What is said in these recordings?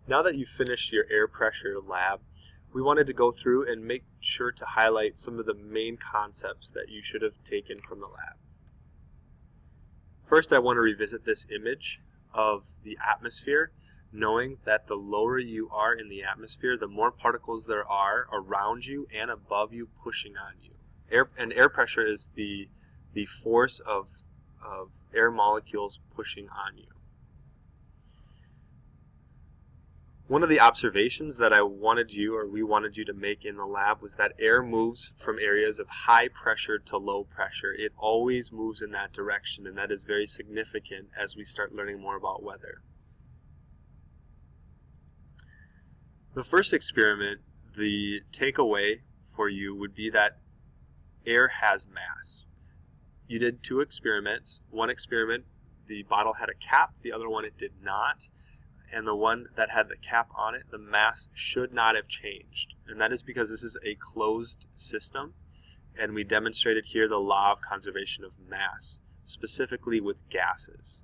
Now that you've finished your air pressure lab, we wanted to go through and make sure to highlight some of the main concepts that you should have taken from the lab. First, I want to revisit this image of the atmosphere, knowing that the lower you are in the atmosphere, the more particles there are around you and above you pushing on you. Air pressure is the force of air molecules pushing on you. One of the observations that we wanted you to make in the lab was that air moves from areas of high pressure to low pressure. It always moves in that direction, and that is very significant as we start learning more about weather. The first experiment, the takeaway for you would be that air has mass. You did two experiments. One experiment, the bottle had a cap, the other one it did not. And the one that had the cap on it, the mass should not have changed. And that is because this is a closed system, and we demonstrated here the law of conservation of mass, specifically with gases.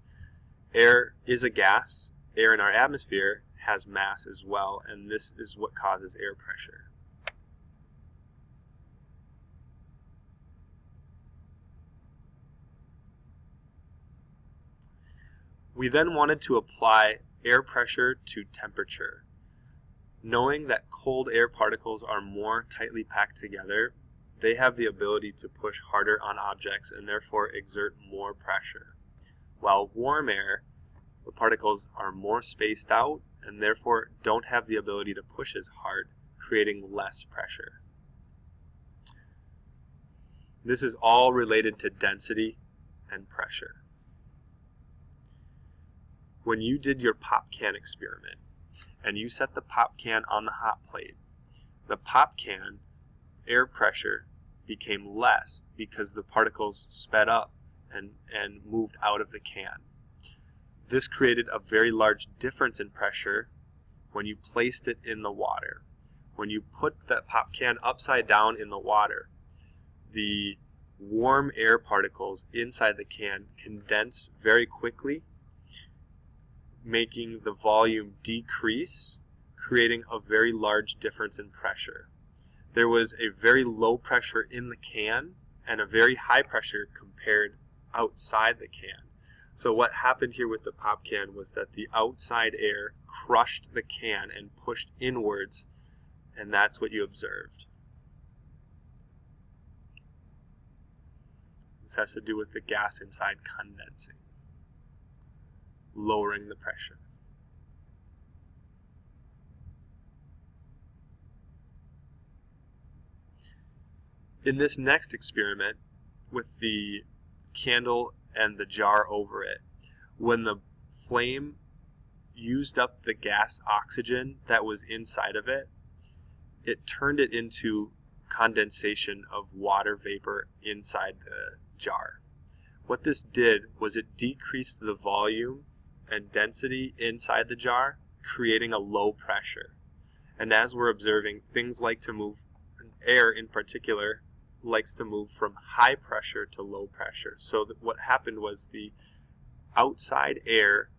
Air is a gas. Air in our atmosphere has mass as well, and this is what causes air pressure. We then wanted to apply air pressure to temperature. Knowing that cold air particles are more tightly packed together, they have the ability to push harder on objects and therefore exert more pressure. While warm air, the particles are more spaced out and therefore don't have the ability to push as hard, creating less pressure. This is all related to density and pressure. When you did your pop can experiment and you set the pop can on the hot plate, the pop can air pressure became less because the particles sped up and moved out of the can. This created a very large difference in pressure when you placed it in the water. When you put that pop can upside down in the water, the warm air particles inside the can condensed very quickly, making the volume decrease, creating a very large difference in pressure. There was a very low pressure in the can and a very high pressure compared outside the can. So what happened here with the pop can was that the outside air crushed the can and pushed inwards, and that's what you observed. This has to do with the gas inside condensing, lowering the pressure. In this next experiment with the candle and the jar over it, when the flame used up the gas oxygen that was inside of it, it turned it into condensation of water vapor inside the jar. What this did was it decreased the volume and density inside the jar, creating a low pressure. And as we're observing, things like to move, air in particular, likes to move from high pressure to low pressure. So that what happened was the outside air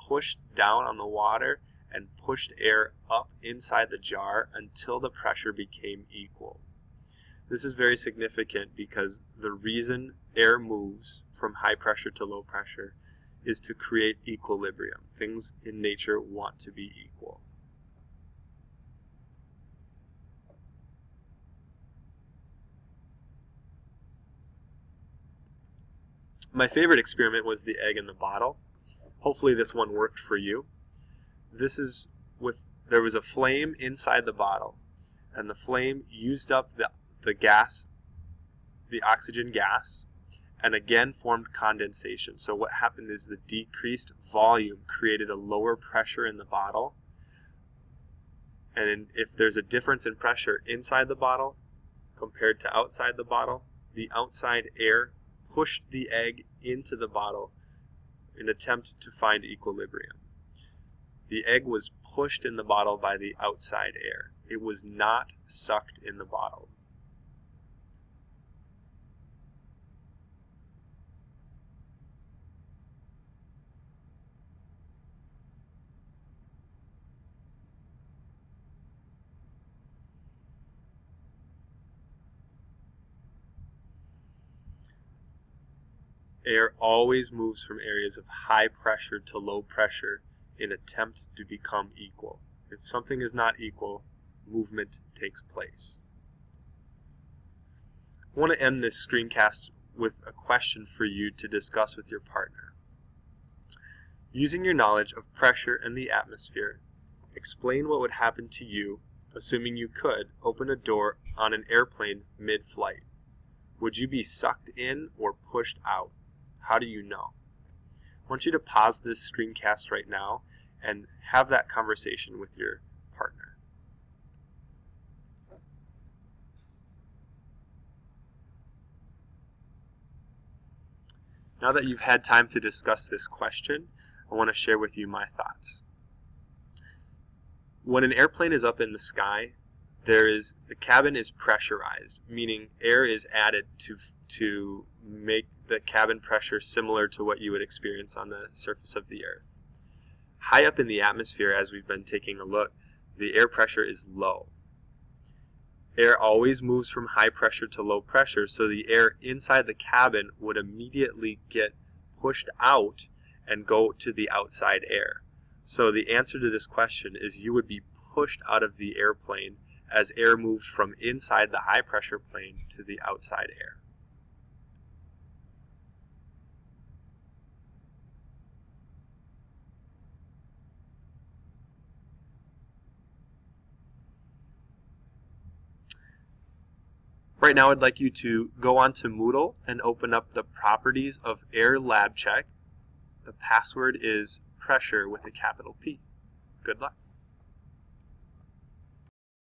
pushed down on the water and pushed air up inside the jar until the pressure became equal. This is very significant because the reason air moves from high pressure to low pressure is to create equilibrium. Things in nature want to be equal. My favorite experiment was the egg in the bottle. Hopefully this one worked for you. There was a flame inside the bottle, and the flame used up the gas, the oxygen gas, and again formed condensation. So what happened is the decreased volume created a lower pressure in the bottle, and if there's a difference in pressure inside the bottle compared to outside the bottle, the outside air pushed the egg into the bottle in an attempt to find equilibrium. The egg was pushed in the bottle by the outside air. It was not sucked in the bottle. Air always moves from areas of high pressure to low pressure in attempt to become equal. If something is not equal, movement takes place. I want to end this screencast with a question for you to discuss with your partner. Using your knowledge of pressure and the atmosphere, explain what would happen to you, assuming you could, open a door on an airplane mid-flight. Would you be sucked in or pushed out? How do you know? I want you to pause this screencast right now and have that conversation with your partner. Now that you've had time to discuss this question, I want to share with you my thoughts. When an airplane is up in the sky, the cabin is pressurized, meaning air is added to make the cabin pressure similar to what you would experience on the surface of the Earth. High up in the atmosphere, as we've been taking a look, the air pressure is low. Air always moves from high pressure to low pressure, so the air inside the cabin would immediately get pushed out and go to the outside air. So the answer to this question is you would be pushed out of the airplane as air moved from inside the high pressure plane to the outside air. Right now I'd like you to go onto Moodle and open up the properties of Air Lab Check. The password is pressure with a capital P. Good luck.